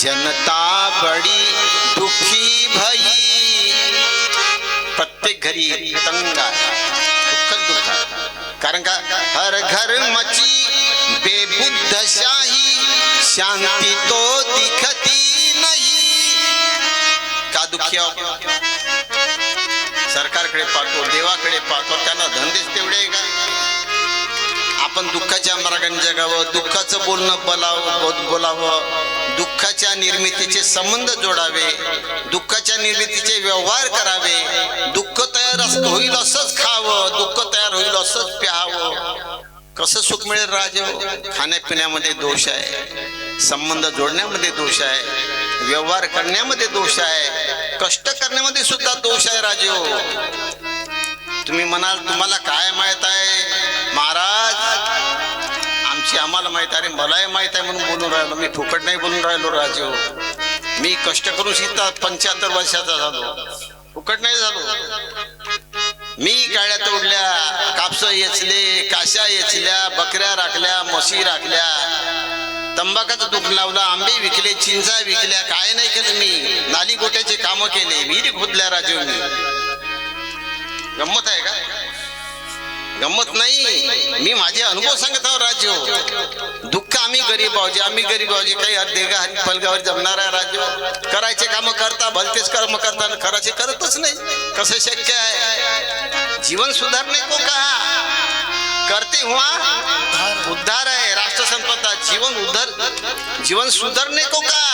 जनता बडी दुखी भई. प्रत्येक घरी तंग आहे, दुःख. कारण का हर घर मची बेबुद्धशाही, शांती तो दिखती नाही. का दुःखी आहोत? सरकारकडे पाहतो, देवाकडे पाहतो, त्यांना धंदेच तेवढे आहे का? आपण दुःखाच्या मार्गाने जगावं, दुःखाचं बोलणं बोलावं, दुःखाच्या निर्मितीचे संबंध जोडावे, दुःखाच्या निर्मितीचे व्यवहार करावे. दुःख तयार होईल असंच खावं, दुःख तयार होईल असंच प्यावं. कसं सुख मिळेल राजे? खाण्यापिण्यामध्ये दोष आहे, संबंध जोडण्यामध्ये दोष आहे, व्यवहार करण्यामध्ये दोष आहे, कष्ट करण्यामध्ये सुद्धा दोष आहे राजे. तुम्ही म्हणाल तुम्हाला काय माहित आहे महाराज? आम्हाला माहित आहे, मलाही माहित आहे म्हणून बोलून राहिलो. मी फुकट नाही बोलून राहिलो राजे. मी कष्ट करून शिकता 75 वर्षाचा झालो, फुकट नाही झालो. मी काळ्या तोडल्या, कापसं येचले, काशा येचल्या, बकऱ्या राखल्या, म्हशी राखल्या, तंबाखाचं दूध लावलं, आंबे विकले, चिंचा विकल्या. काय नाही केलं मी? नाली गोट्याचे काम केले, विहिरी खोदल्या राजे. मी गंमत आहे का? गंमत नाही. मी माझे अनुभव सांगत आहो राजे. दुःख आम्ही गरीब आहोत, काही अर्धेगा हरी फलगावर जमणार आहे राजे. करायचे काम करता, भलतेच कर्म करता, करायचे करतच नाही. कसं शक्य आहे? जीवन सुधारणे को कहा, करते हुआ उद्धार आहे राष्ट्रसंपदा. जीवन सुधारणे को का?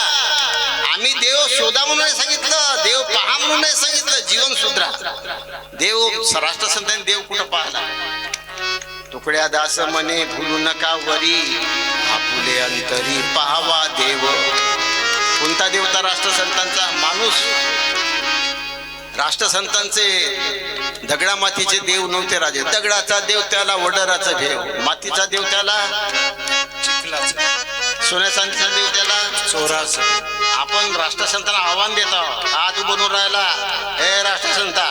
आम्ही देव शोधा म्हणून सांगितलं, देव पहा म्हणून सांगितलं. जीवन सुधरा. देव राष्ट्रसंतांनी देव कुठं पाहला? तुकड्या दास म्हणे भूलू नका वरी, आपुले अंतरी पाहावा देव. कोणता देवता? राष्ट्रसंतांचा. माणूस राष्ट्रसंतांचे दगडा मातीचे देव नव्हते राजे. दगडाचा देव त्याला वडराचा भेव, मातीचा देव त्याला चिखलाचा, सोन्याचा देव त्याला चोराचा. आपण राष्ट्रसंतांना आव्हान देतो, हात बनवून राहिला, हे राष्ट्रसंता,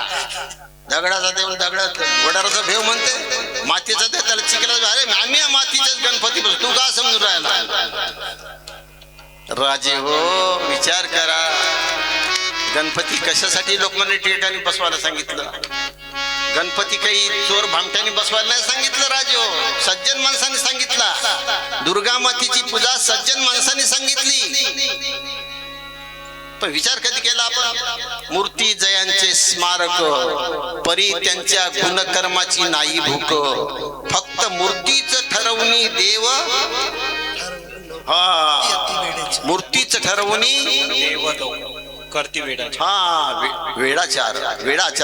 दगडाचा देव दगडात वडाराचा भेव म्हणते, मातीचा देव त्याला चिखलाचा. अरे आम्ही मातीच्याच गणपती बसतो, तू का समजून राहिला? राजे हो, विचार करा. गणपती कशासाठी लोकमान्य टिळकांनी बसवायला सांगितलं? गणपती काही चोर भामट्याने बसवायला नाही सांगितलं राजे हो, सज्जन माणसाने सांगितला. दुर्गा मातेची पूजा सज्जन माणसाने सांगितली. पण विचार कधी केला आपण? मूर्ती जयांचे स्मारक, परी त्यांच्या गुणकर्माची नाही भूक. फक्त मूर्तीच ठरवणी देव, मूर्तीच ठरवणी देव करती वेडाचार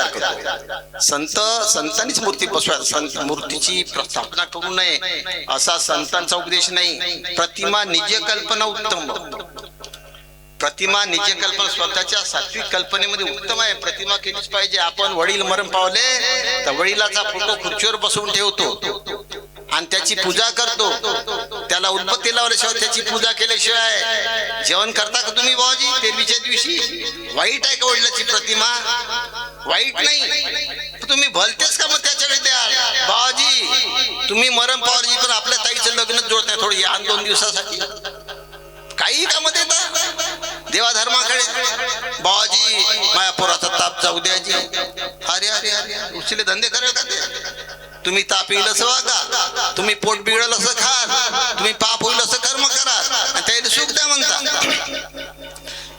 करतो. संतांनीच मूर्ती बसवायला, मूर्तीची स्थापना करू नये असा संतांचा उपदेश नाही. प्रतिमा निज कल्पना उत्तम. प्रतिमा निज कल्पना स्वतःच्या सात्विक कल्पनेमध्ये उत्तम आहे. प्रतिमा केलीच पाहिजे. आपण वडील मरण पावले तर वडिलाचा फोटो खुर्चीवर बसवून ठेवतो आणि त्याची पूजा करतो. त्याला उदबत्ती लावल्याशिवाय, त्याची पूजा केल्याशिवाय जेवण करता का तुम्ही भाऊजी? तेरवीच्या दिवशी वाईट आहे का वडिलाची प्रतिमा? वाईट नाही. तुम्ही भलतेच का मग त्याच्याकडे द्या? भाऊजी तुम्ही मरण पावजी, पण आपल्या ताईचं लग्न जोडत नाही थोडं या 2 दिवसासाठी. काही काम देता देवाधर्माकडे. भाऊजी माझ्या पोराचा ताप जाऊ द्याजी. अरे अरे अरे, उचले धंदे करेल का ते? तुम्ही ताप येईल असं वागा, तुम्ही पोट बिघडल असं खा, तुम्ही पाप होईल असं कर्म करा आणि त्याला सुख द्या म्हणता.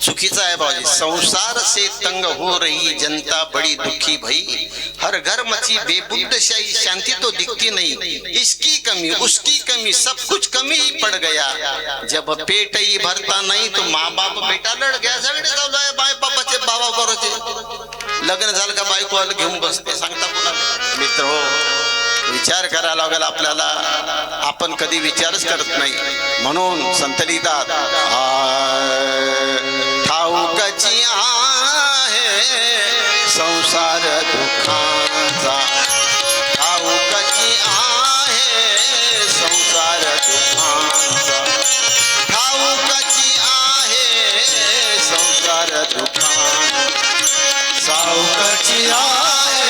चुकीचा आहे बाजी. संसार से तंग हो रही जनता बड़ी दुखी भई, हर घर मची बेबुद्धशाही, शांति तो दिखती नहीं. इसकी कमी उसकी कमी, सब कुछ कमी ही पड़ गया. जब पेट ही भरता नहीं तो माँ बाप बेटा लढ गया. सगळे चालू आहे माय बापाचे, बाबा बरोचे. लग्न झालं का बायको घेऊन बसते, सांगता कोणाला? मित्र हो, विचार करायला लागेल आपल्याला. आपण कधी विचारच करत नाही. म्हणून संत लिहितात, ठाऊकची आहे संसार दुःखांचा, ठाऊकची आहे संसार दुःखांचा, ठाऊकची आहे संसार दुःखांचा, साऊकाची आहे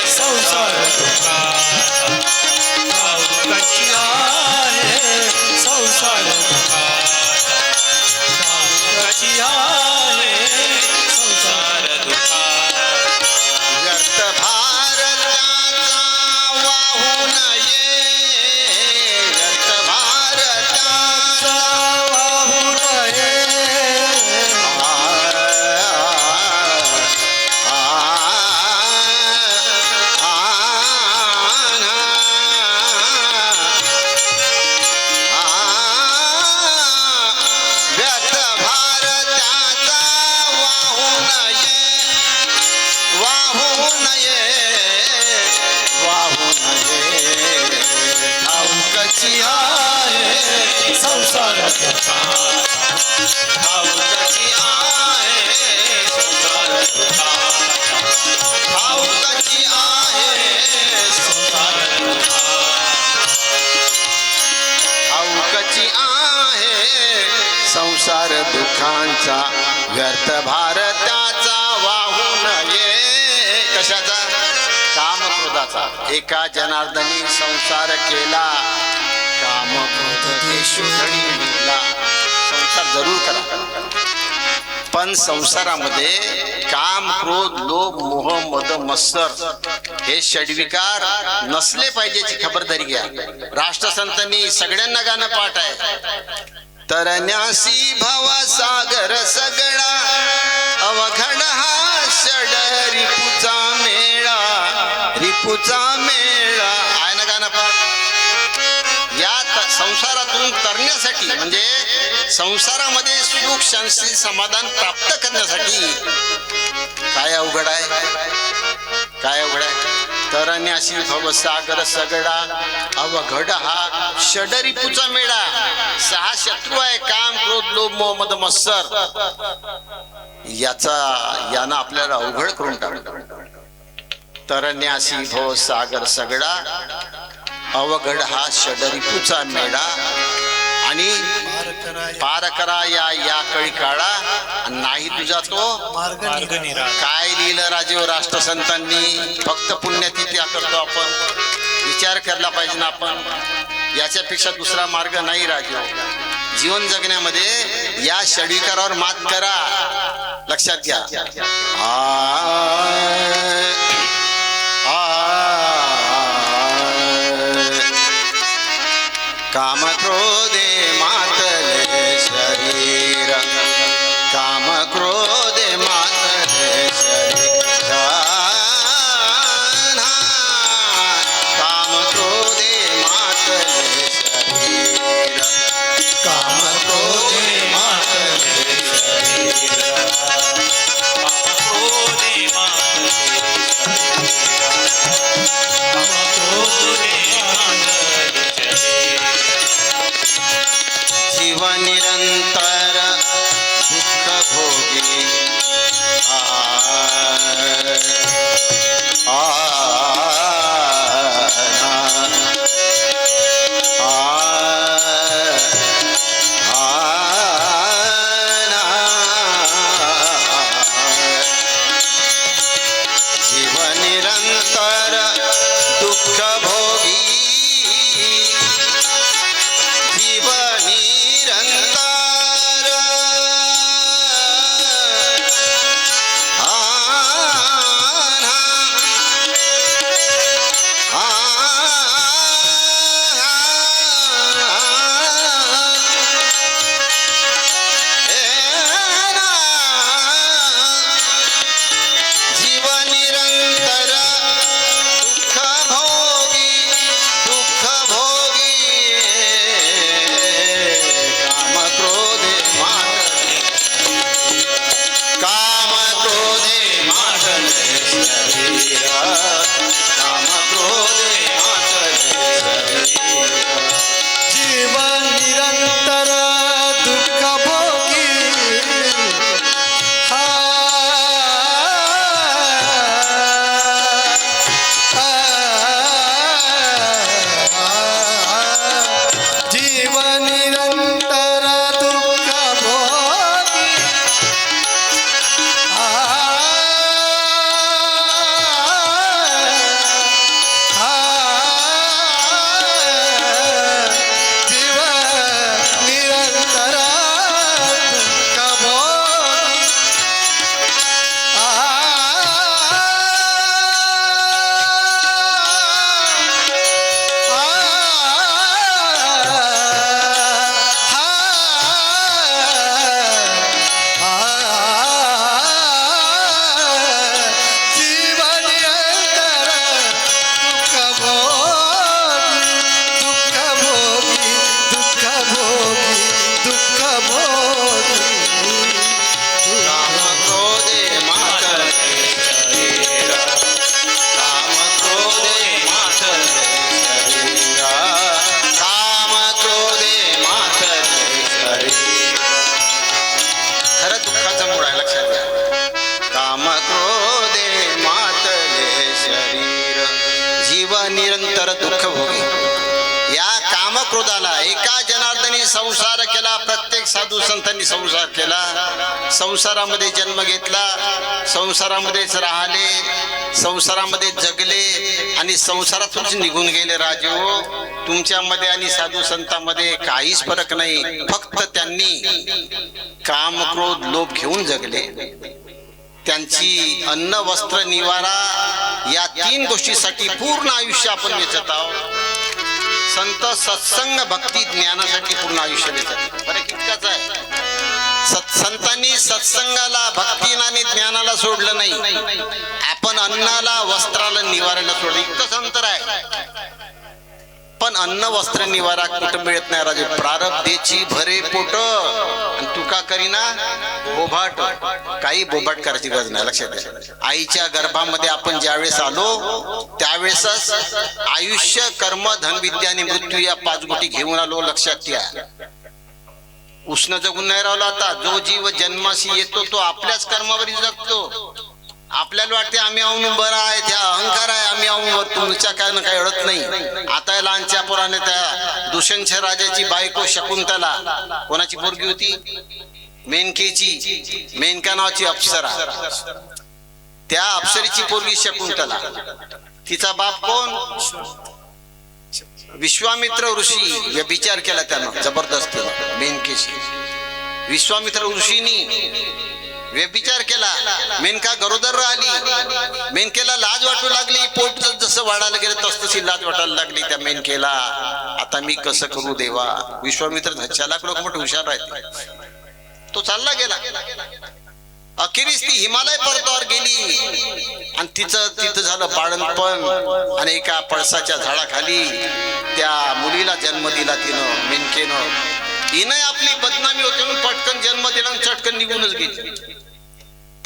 संसार दुःखांचा, ठाऊकची आहे संसार दुःखांचा, संसार दुःखाचा ठाऊकची आहे संसार दुःखाचा ठाऊकची आहे संसार ठाऊकची आहे संसार दुःखांचा व्यर्थ भार त्याचा वाहू नये कशाचा काम क्रोधाचा एका जनार्दनी संसार केला काम क्रोध देशु धडी निघला संसार जरूर करा पण संसारामध्ये काम क्रोध लोभ मोह मद मत्सर हे षड्विकार नसले पाहिजेची खबरदारी घ्या राष्ट्रसंतांनी सगळ्यांना गाणं पाठ आहे तरण्यासी भवसागर सगळा अवघड हा षड रिपुचा मेळा आहे ना गाणं पाठ या संसारातून तरण्यासाठी म्हणजे संसारामध्ये सुख शांती समाधान प्राप्त करण्यासाठी काय अवघड आहे तरण्याशी भवसागर सगळा अवघड हा षडरिपुचा मेळा सहा शत्रू आहे काम क्रोध लोभ मोह मद मत्सर यानं आपल्याला अवघड करून टाकलं तरण्याशी भवसागर सगळा अवघड हा षडरिपुचा मेळा आणि पार करा या कळी काळा नाही तुझा तो मार्ग काय लिहिलं राजीव राष्ट्रसंतांनी फक्त पुण्यतिथी करतो आपण विचार केला पाहिजे ना आपण याच्यापेक्षा दुसरा मार्ग नाही राजीव जीवन जगण्यामध्ये या षडविकारावर मात करा लक्षात घ्या काम क्रोधे मातले शरीर काम क्रोधे मातले शरीर काम क्रोधे मातले शरीर काम क्रोधे मातले शरीर काम क्रोधे मातले जीव निरंतर दुःख भोगी जीव निरंतर दुःख भोगी जीव निरंतर दुःख भोगी तर दुःख भोगे. या कामक्रोधाला एका जनार्दनी संसार केला, प्रत्येक साधू संतांनी संसार केला, संसारामध्ये जन्म घेतला, संसारामध्येच राहिले, संसारामध्ये जगले आणि संसारातूनच निघून गेले. राजो, तुमच्यामध्ये आणि साधू संतांमध्ये काहीच फरक नाही, फक्त त्यांनी काम क्रोध लोभ घेऊन जगले. त्यांची अन्न वस्त्र निवारा या 3 गोष्टीसाठी पूर्ण आयुष्य आपण वेचत आहोत. संत सत्संग भक्ती ज्ञानासाठी पूर्ण आयुष्य देतात. बरं, कितकाच आहे. संतांनी सत्संगाला भक्तीला आणि ज्ञानाला सोडलं नाही, आपण अन्नाला वस्त्राला निवारायला सोडलं. इतकंच अंतर आहे. पण अन्न वस्त्र निवारा कुठं मिळत नाही राजे. प्रारब्धेची भरे पोट आणि तुका करीना बोभाट. काही बोभाट करायची गरज नाही, लक्षात द्या. आईच्या गर्भामध्ये आपण ज्यावेळेस आलो त्यावेळेसच आयुष्य कर्म धनविद्या आणि मृत्यू या 5 गोष्टी घेऊन आलो, लक्षात घ्या. उष्ण जगून नाही राहिलो. आता जो जीव जन्माशी येतो तो आपल्याच कर्मावरी जगतो. आपल्याला वाटते आम्ही आऊन बरं आहे, त्या अहंकार आहे, आम्ही आऊन तुमच्या काय ना काय अडत नाही. आता लहानच्या पोराने त्या दुष्यंत राजाची बायको शकुंतला, कोणाची पोरगी होती? मेनकेची. मेनका नावाची अप्सरा. त्या अप्सरेची पोरगी शकुंतला. तिचा बाप कोण? विश्वामित्र ऋषी. व्यभिचार केला त्यानं जबरदस्त मेनकेशी. विश्वामित्र ऋषीनी व्यभिचार केला. मेनका गरोदर राहिली. मेनकेला लाज वाटू लागली. पोट जसं वाढायला गेलं तस तशी लाज वाटायला लागली त्या मेनकेला. आता मी कसं करू देवा? विश्वामित्र धच्छालाक लोक मोठे हुशार आहेत. तो चालला गेला. अखेरीस ती हिमालय पर्वतावर गेली आणि तिथं झालं बाळणपण. आणि एका पळसाच्या झाडाखाली त्या मुलीला जन्म दिला तिनं, मेनकेनं. हिनं आपली बदनामी होते म्हणून पटकन जन्म दिला आणि चटकन निघूनच गेली.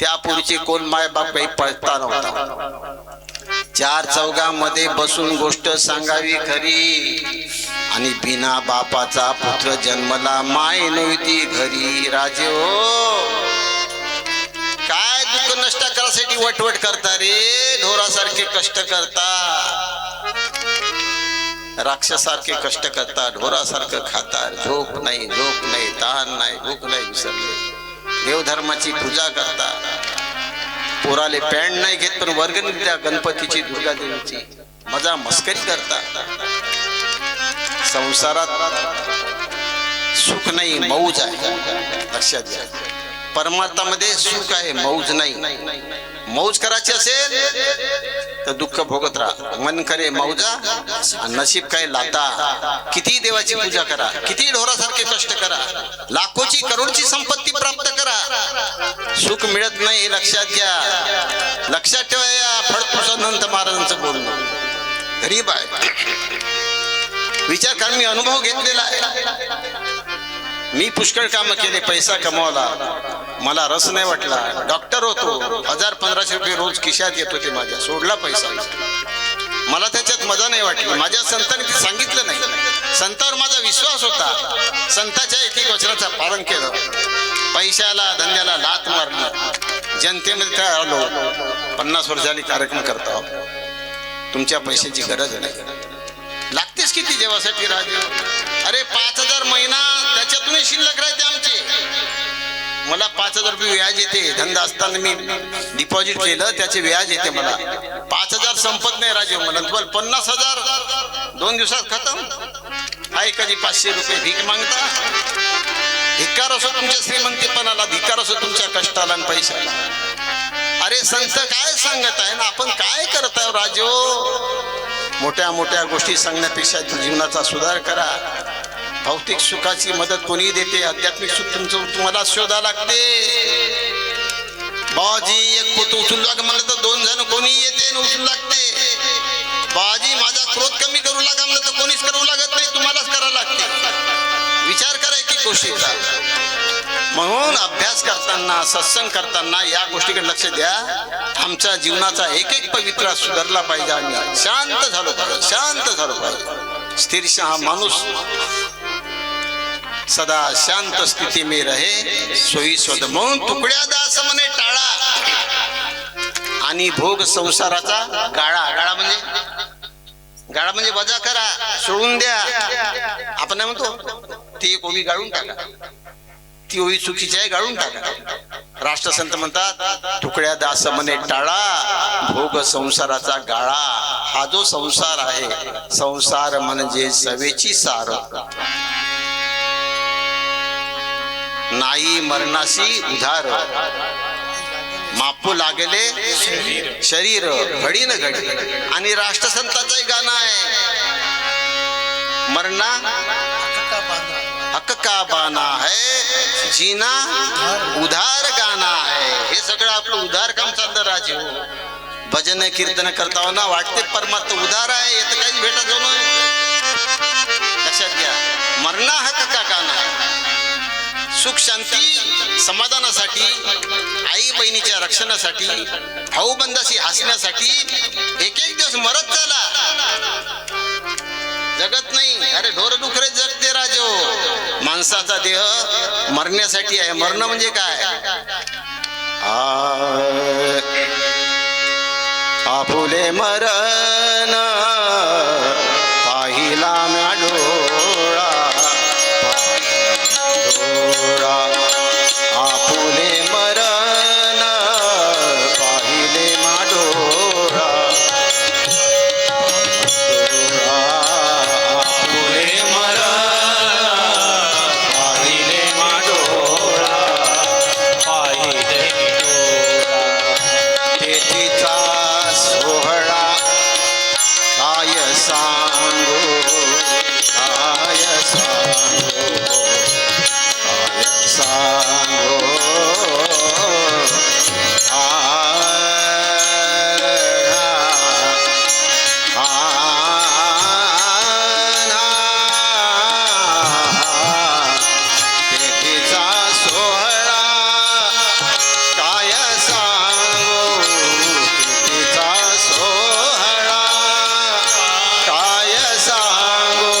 त्या पुढचे कोण माय बाप काही पळता नव्हता. 4 चौघामध्ये बसून गोष्ट सांगावी खरी. आणि बिना बापाचा पुत्र जन्मला, माय नव्हती घरी. राजे हो, काय दुःख नष्ट करायसाठी वटवट करता रे. ढोरासारखे कष्ट करता, राक्षसारखे कष्ट करता, ढोरासारखं खाता. झोप नाही, ताण नाही, भूक नाही, विसरले. देवधर्माची पूजा करता. पोराले पॅन्ट नाही घेत पण वर्गणी त्या गणपतीची, दुर्गा देवीची मजा मस्करी करता. संसारात सुख नाही, मौज आहे, लक्षात घ्या. परमार्थामध्ये सुख आहे, मौज नाही. मौज करायची असेल तर दुःख भोगत राहा. मन करे मौजा, नशीब काय लाता. किती देवाची पूजा करा, किती ढोरासारखे कष्ट करा, लाखोची करोडची संपत्ती प्राप्त करा, सुख मिळत नाही हे लक्षात घ्या. लक्षात ठेवा. या फडफुसानंत महाराजांचं बोलणं गरीब आहे. विचार कर, मी अनुभव घेतलेला आहे. मी पुष्कळ काम केले, पैसा कमवला, मला रस नाही वाटला. डॉक्टर होतो, 1000-1500 रुपये रोज खिशात येत होते माझ्या. सोडला पैसा, मला त्याच्यात मजा नाही वाटली. माझ्या संतांनी ते सांगितलं नाही. संतांवर माझा विश्वास होता. संतांच्या एक वचनाचं पालन केलं. पैशाला धंद्याला लात मारली. जनतेमध्ये काय आलो, 50 वर्ष झाली कार्यक्रम करता. तुमच्या पैशाची गरज नाही. लागतेच किती जेवासाठी राजे. अरे 5000 महिना, त्याच्यातूनही शिल्लक राहते आमचे. मला 5000 रुपये व्याज येते. धंदा असताना मी डिपॉझिट केलं, त्याचे व्याज येते मला. 5000 संपत नाही राजे. मला तुम्हाला 50,000 2 दिवसात खतम. आहे कधी 500 रुपये भीक मागता. धिक्कार असो तुमच्या श्रीमंतीपणाला, धिक्कार असो तुमच्या कष्टाला आणि पैशाला. अरे संत काय सांगत आहे ना, आपण काय करत आहे राजो? मोठ्या मोठ्या गोष्टी सांगण्यापेक्षा जीवनाचा सुधार करा. भौतिक सुखाची मदत कोणी देते, आध्यात्मिक सुख तुम्हाला शोधा लागते. बाजी एक पोत उचलू लाग म्हणलं तर 2 जण कोणी येते उचलू लागते. बाजी माझा क्रोध कमी करू लागा म्हणलं तर कोणीच करू लागत नाही, तुम्हालाच करावं लागते. विचार करा की गोष्टीचा. म्हणून अभ्यास करताना, सत्संग करताना या गोष्टीकडे लक्ष द्या. आमच्या जीवनाचा एक पवित्रा सुधारला पाहिजे. आम्ही शांत झालो पाहिजे. स्थिरशः माणूस सदा शांत स्थिती में रहे, सोयी स्वत. म्हणून तुकड्या दास म्हणे टाळा आणि भोग संसाराचा गाळा. गाळा म्हणजे गाळा म्हणजे वजा करा, सोडून द्या. आपण काय म्हणतो, ती एक ओवी गाळून टाका, ती ओवी चुकीची आहे, गाळून टाका. राष्ट्रसंत म्हणतात, तुकड्या दास म्हणे टाळा, भोग संसाराचा गाळा. हा जो संसार आहे, संसार म्हणजे सवेची सार. नाही मरणाशी उधार, मापू लागले शरीर घडी न घडी. आणि राष्ट्रसंताचं गाणं आहे, मरना हक का बाना है, जीना उधार गाना है. हे सगळं आपलं उधार काम चाललं राजे. भजन कीर्तन करता ना वाटते परमात्मा उधार आहे, येतं काहीच भेटत हो नाही. लक्षात घ्या, मरना हक का गाना है. सुख शांती समाधानासाठी, आई बहिणीच्या रक्षणासाठी, भाऊ बंधाशी हसण्यासाठी एक एक दिवस मरत झाला, जगत नाही. अरे ढोर डुकरे जगते राजो. माणसाचा देह मरण्यासाठी आहे. मरणं म्हणजे काय, आपुले मरण पाहिला म्या डोळा, आपुले मरण पाहिले माडोळा, आपुले मरण पाहिले माडोळा, पाहिले तेथीचा सोहळा काय सांगू, काय सांगू, काय सांगू. तेथीचा सोहळा काय सांगू, तेथीचा सोहळा काय सांगू.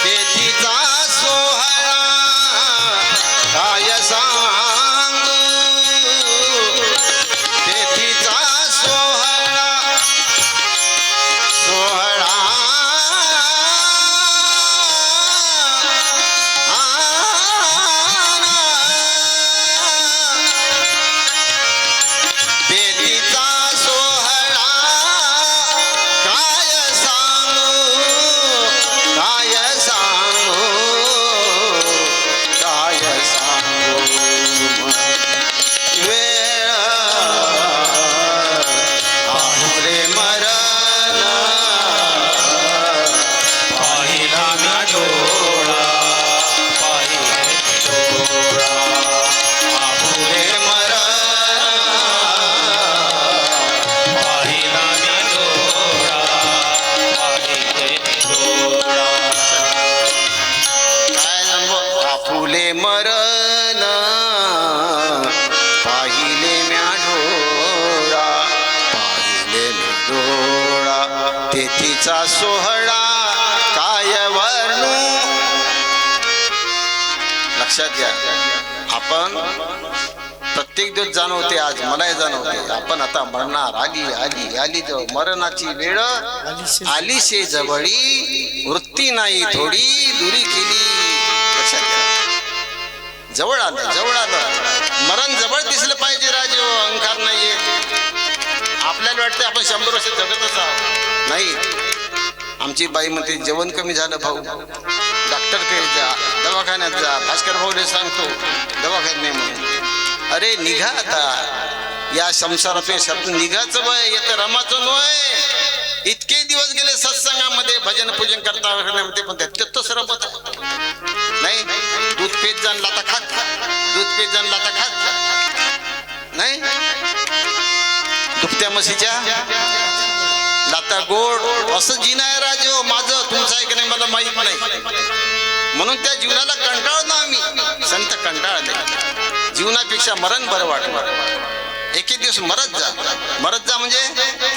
तेथीचा सोहळा काय सांगू, तेथीचा सोहळा, सोहळा तेथीचा सोहळा काय सांगू, काय सांगू, काय सांगू. वेळ आपुले मरण पाहिला म्या डोळा, पाहिले डोळा, आपुले मरण पाहिला म्या डोळा, पाहिले डोळा. काय जणू आपुले मरण पाहिले म्या डोळा, पाहिले म्या डोळा, तेथीचा सोहळा काय वर्णू. लक्षात घ्या, आपण प्रत्येक दिवस जाणवते, आज मलाही जाणवते, आपण आता मरणार. आली आली आली जवळ, मरणाची वेळ आली शे जवळी, वृत्ती नाही थोडी दुरी केली. लक्षात घ्या, जवळ आलं, जवळ आलं. मरण जवळ दिसलं पाहिजे राजे, अहंकार नाहीये. आपल्याला वाटतं आपण 100 वर्ष जगतच आहोत, नाही. आमची बाई म्हणते जेवण कमी झालं भाऊ, डॉक्टरकडे जा, दवाखान्यात जा. भास्कर भाऊले सांगतो दवाखान्यात नाही म्हणून. अरे निघा आता या संसारातून, निघाचं वय येतं, रमाचं वय. इतके दिवस गेले सत्संगामध्ये भजन पूजन करता पण त्यातच रमत नाही. दूध पेत जाण लाता खात, दूध पेत जाण लाता खात नाही. दुभत्या म्हशीच्या लाता गोड असं जीवन आहे राजो माझं, तुमचं आहे की नाही मला माहित नाही. म्हणून त्या जीवनाला कंटाळलो आम्ही. संत कंटाळले. जीवनापेक्षा मरण बरं वाटलं. एक एक दिवस मरत जा, मरत जा म्हणजे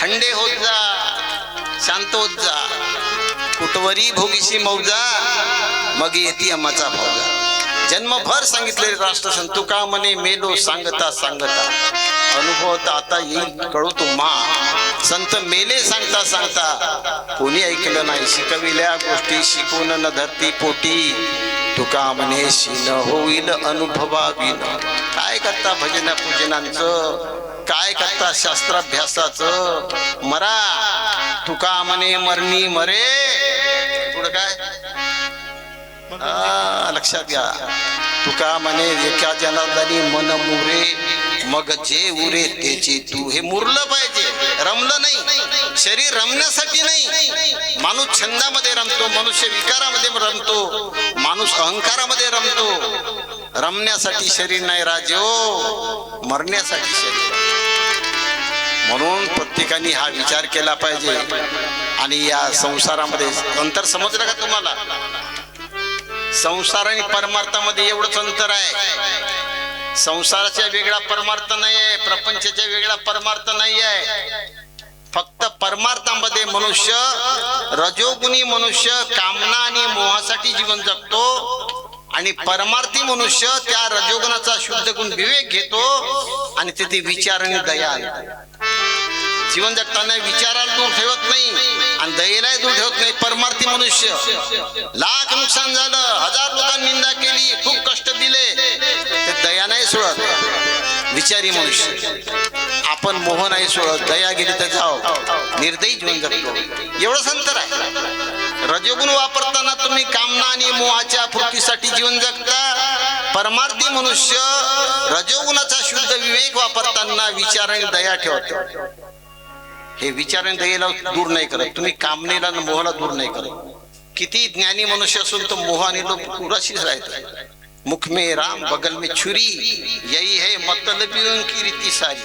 थंडे होत जा, शांत होत जा. कुटवरी भोगीशी मौजा मग येती अम्माचा भावजा. जन्मभर सांगितले राष्ट्रसंत तुका म्हणे मेलो सांगता सांगता अनुभवता आता येईल कळू तुम्हा. संत मेले सांगता सांगता कोणी ऐकलं नाही. शिकविल्या गोष्टी शिकून न धरती पोटी तुका म्हणे शीन होईल अनुभवावीन. काय करता भजन पूजनांचं, काय करता शास्त्राभ्यासाचं. मरा तुका म्हणे मरणी मरे. पुढं काय लक्षात घ्या. तुका म्हणे एका जनार्दनी मन मुरे मग जे उरे त्याची तू. हे मुरलं पाहिजे, रमलं नाही. शरीर रमण्यासाठी नाही. माणूस छंदामध्ये रमतो, मनुष्य विकारामध्ये रमतो, माणूस अहंकारामध्ये रमतो. रमण्यासाठी शरीर नाही राजो, मरण्यासाठी शरीर. म्हणून प्रत्येकाने हा विचार केला पाहिजे. आणि या संसारामध्ये अंतर समजलं का तुम्हाला? संसार आणि परमार्थामध्ये एवढंच अंतर आहे. संसाराचा वेगळा परमार्थ नाही आहे, प्रपंचाचा वेगळा परमार्थ नाही आहे. फक्त परमार्थामध्ये मनुष्य, रजोगुणी मनुष्य कामना आणि मोहासाठी जीवन जगतो आणि परमार्थी मनुष्य त्या रजोगुणाचा शुद्ध गुण विवेक घेतो आणि तेथे विचार आणि दया आणतो. जीवन जगताना विचाराला दूर ठेवत नाही आणि दयेलाही दूर ठेवत नाही. परमार्थी मनुष्य लाख नुकसान झालं, 1000 लोकांनी निंदा केली, खूप कष्ट दिले, ते दया नाही सोडत. विचारी मनुष्य आपण मोह नाही सोडत, दया गेली तर जाओ, निर्दयी जीवन जगतो. एवढंच अंतर आहे. रजोगुण वापरताना तुम्ही कामना आणि मोहाच्या पूर्तीसाठी जीवन जगता. परमार्थी मनुष्य रजोगुणाचा शुद्ध विवेक वापरताना विचार आणि दया ठेवतो. हे विचार आणि दयेला दूर नाही करत, तुम्ही कामनेला आणि मोहाला दूर नाही करत. किती ज्ञानी मनुष्य असून तो मोह आणि लोक पुराशीच राहतात. मुख में राम बगल में छुरी यही है मतलबियों की रीती सारी.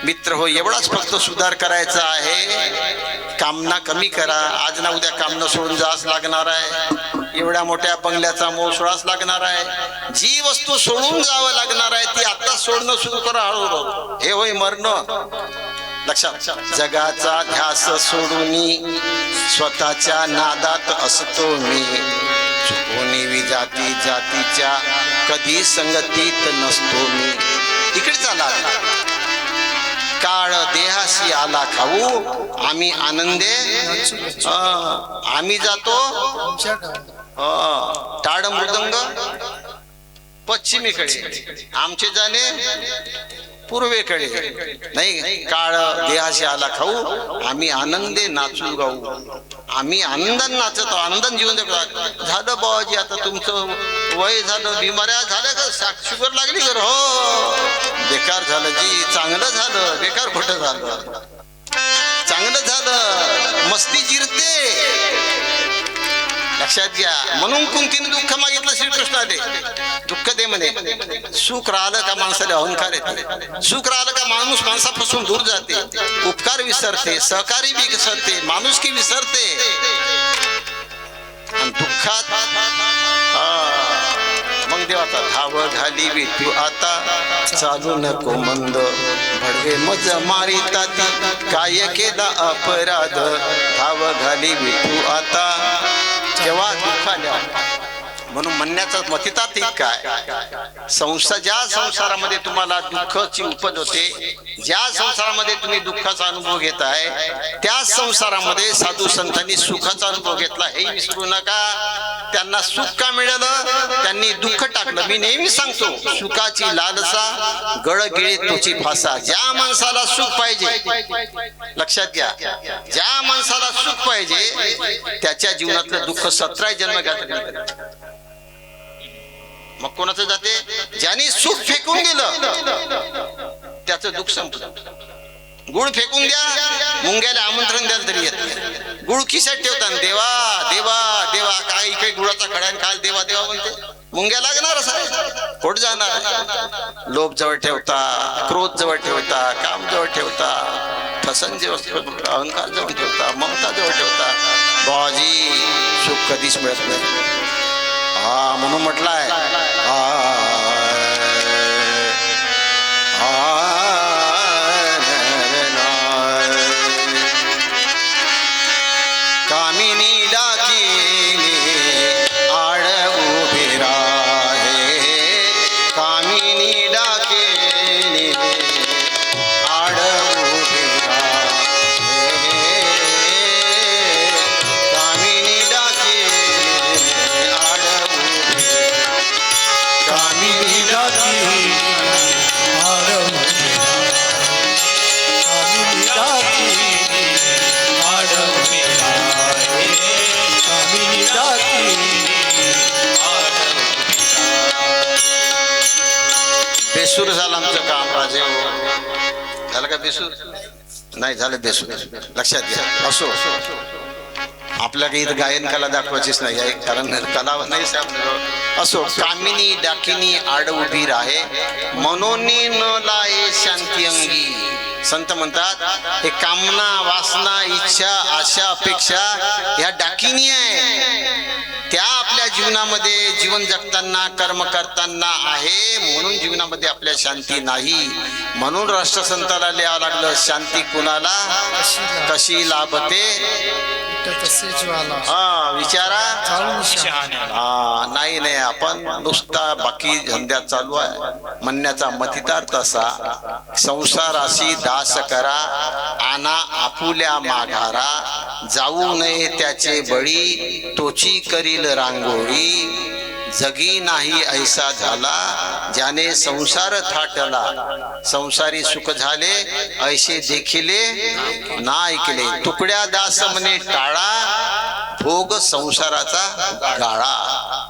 मित्र हो, एवढाच फक्त सुधार करायचा आहे. कामना कमी करा. आज ना उद्या कामना सोडून जास लागणार आहे. एवढ्या मोठ्या बंगल्याचा मोह सोडाच लागणार आहे. जी वस्तू सोडून जावं लागणार आहे ती आता सोडणं सुरू करा हळूहळू. हे होय मरणं. लक्षात. जगाचा ध्यास सोडून स्वतःच्या नादात असतो मी. चुकवणी जाती जातीच्या कधी संगतीत नसतो मी. इकडे चला. काळ देहाशी आला खाऊ आम्ही आनंदे आम्ही जातो टाळ मृदंग पश्चिमेकडे, आमचे जाणे पूर्वेकडे. नाही, काळ देहाशी आला खाऊ आम्ही आनंदे नाचू गाऊ. आम्ही आनंदाने नाचतो, आनंदाने जीवन जगतो. झालं बाबाजी आता तुमचं वय झालं, बिमाऱ्या झाल्या का, शुगर लागली का? हो, बेकार झालं जी. चांगलं झालं, बेकार खोटं झालं. चांगलं झालं, मस्ती जिरते. लक्षात घ्या. म्हणून कुंतीने दुःख मागितलं श्रीकृष्णाने. दुःख दे म्हणे. सुख राहिलं का माणसाला अहंकार येते. सुख राहिलं का माणूस माणसापासून दूर जाते, उपकार विसरते, सहकारी विसरते, माणुसकी विसरते. आणि दुःखात मग देवाचा धाव घाली विठू आता चालू नको मंद भडवे मज मारिता ती काय केला अपराध. धाव घाली विठू आता तेव्हा दुःख आल्या. म्हणून म्हणण्याचा मतितार्थ काय, ज्या संसारामध्ये तुम्हाला दुःखाची उपज होते, ज्या संसारामध्ये तुम्ही दुःखाचा अनुभव घेताय, त्या संसारामध्ये साधू संतांनी सुखाचा अनुभव घेतला हे विसरू नका. त्यांना सुख का मिळालं? त्यांनी दुःख टाकलं. मी नेहमी सांगतो, सुखाची लालसा गळ गिळे तोची फासा. ज्या माणसाला सुख पाहिजे, लक्षात घ्या, ज्या माणसाला सुख पाहिजे त्याच्या जीवनातलं दुःख 17 जन्म घातले. मग कोणाचं जाते? ज्याने सुख फेकून गेलं त्याचं दुःख संपलं. गुळ फेकून द्या, मुंग्याला आमंत्रण द्याल तरी येत. गुळ खिशात ठेवता, देवा देवा देवा, काय इकडे गुळाचा खडा काल देवा देवा म्हणते, मुंग्या लागणारच आहे, पोट जाणार. लोभ जवळ ठेवता, क्रोध जवळ ठेवता, काम जवळ ठेवता, फसन जवळ, अहंकार जवळ ठेवता, ममता जवळ ठेवता, बाजी सुख कधीच मिळत नाही. म्हणून म्हटलाय कान पाहिजे हो. झालं का बेसूर? नाही झालं बेसूर. लक्षात घ्या. असो, आपल्या काही इथं गायन कला दाखवायचीच नाही आहे, कारण कला नाही साहेब. असो, कामिनी डाकिनी आड उभी राहे, मनोनी न लाये शांती अंगी. संत म्हणतात हे कामना, वासना, इच्छा, आशा, अपेक्षा ह्या डाकिनी आहे. त्या आपल्या जीवनामध्ये जीवन जगताना, कर्म करताना आहे, म्हणून जीवनामध्ये आपल्या शांती नाही. म्हणून राष्ट्रसंताला लिहावं लागलं, शांती कुणाला कशी लाभते. हा विचारा. नाही नाही, आपण नुसता बाकी धंद्यात चालू आहे. म्हणण्याचा मतितार्थ असा, संसाराशी दास करा, आना आपुल्या माघारा, जाऊ नये त्याचे बळी, तोची करील रांगोळी. जगी नाही ऐसा झाला, ज्याने संसार थाटला, संसारी सुख झाले ऐसे देखिले ना ऐकले. तुकड्या दास म्हणे टाळा, भोग संसाराचा गाळा.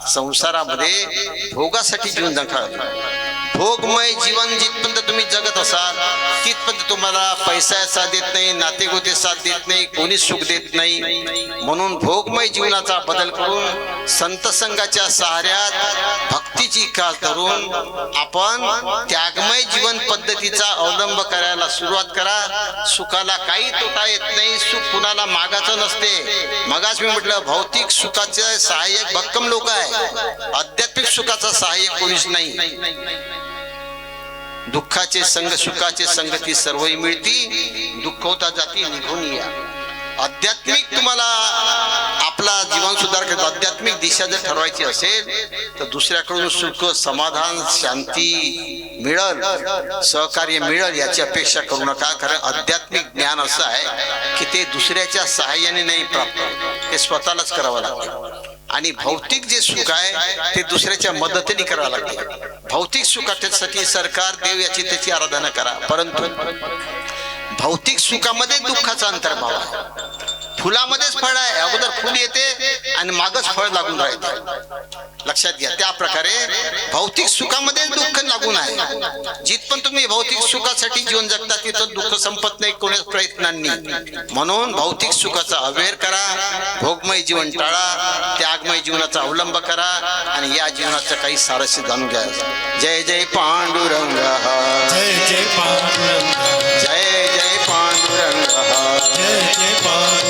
संसारामध्ये भोगासाठी जीवन नका. भोगमय जीवन जिथपर्यंत तुम्ही जगत असाल तिथपर्यंत तुम्हाला पैसा साथ देत नाही, नातेगोते साथ देत नाही, कोणी सुख देत नाही. म्हणून भोगमय जीवनाचा बदल करून संत संघाच्या सहाऱ्यात भक्तीची कास धरून आपण त्यागमय जीवन पद्धतीचा अवलंब करायला सुरुवात करा. सुखाला काही तोटा येत नाही, सुख कुणाला मागाचं नसते. मगाच मी म्हटलं, भौतिक सुखाचे सहाय्यक भक्कम लोक आहे, आध्यात्मिक सुखाचा सहाय्यक कोणीच नाही. दुःखाचे संग सुखाचे संगती सर्वही मिळती, दुःखवता जाती निघून या. आध्यात्मिक तुम्हाला आपला जीवन सुधार करत आध्यात्मिक दिशा जर ठरवायची असेल तर दुसऱ्याकडून सुख, समाधान, शांती मिळल, सहकार्य मिळल याची अपेक्षा करू नका. कारण आध्यात्मिक ज्ञान असं आहे की ते दुसऱ्याच्या सहाय्याने नाही प्राप्त, ते स्वतःलाच करावं लागतं. आणि भौतिक जे सुख आहे ते दुसऱ्याच्या मदतीने करावं लागते. भौतिक सुखासाठी सरकार, देव याची त्याची आराधना करा, परंतु भौतिक सुखामध्ये दुःखाचा अंतर्भाव आहे. फुलामध्येच फळ आहे, अगोदर फुल येते आणि मागच फळ लागून राहते. लक्षात घ्या. त्या प्रकारे भौतिक सुखामध्ये दुःख लागून आहे. जिथपर्यंत तुम्ही भौतिक सुखासाठी जीवन जगता तिथं दुःख संपत नाही कोणाच प्रयत्नांनी. म्हणून भौतिक सुखाचा अवेर करा, भोगमय जीवन टाळा, त्यागमय जीवनाचा अवलंब करा आणि या जीवनाचं काही सारस्य जाणून घ्या. जय जय पांडुरंग, जय जय पांडुरंग, जय जय पांडुरंग, जय जय पांडुरंग.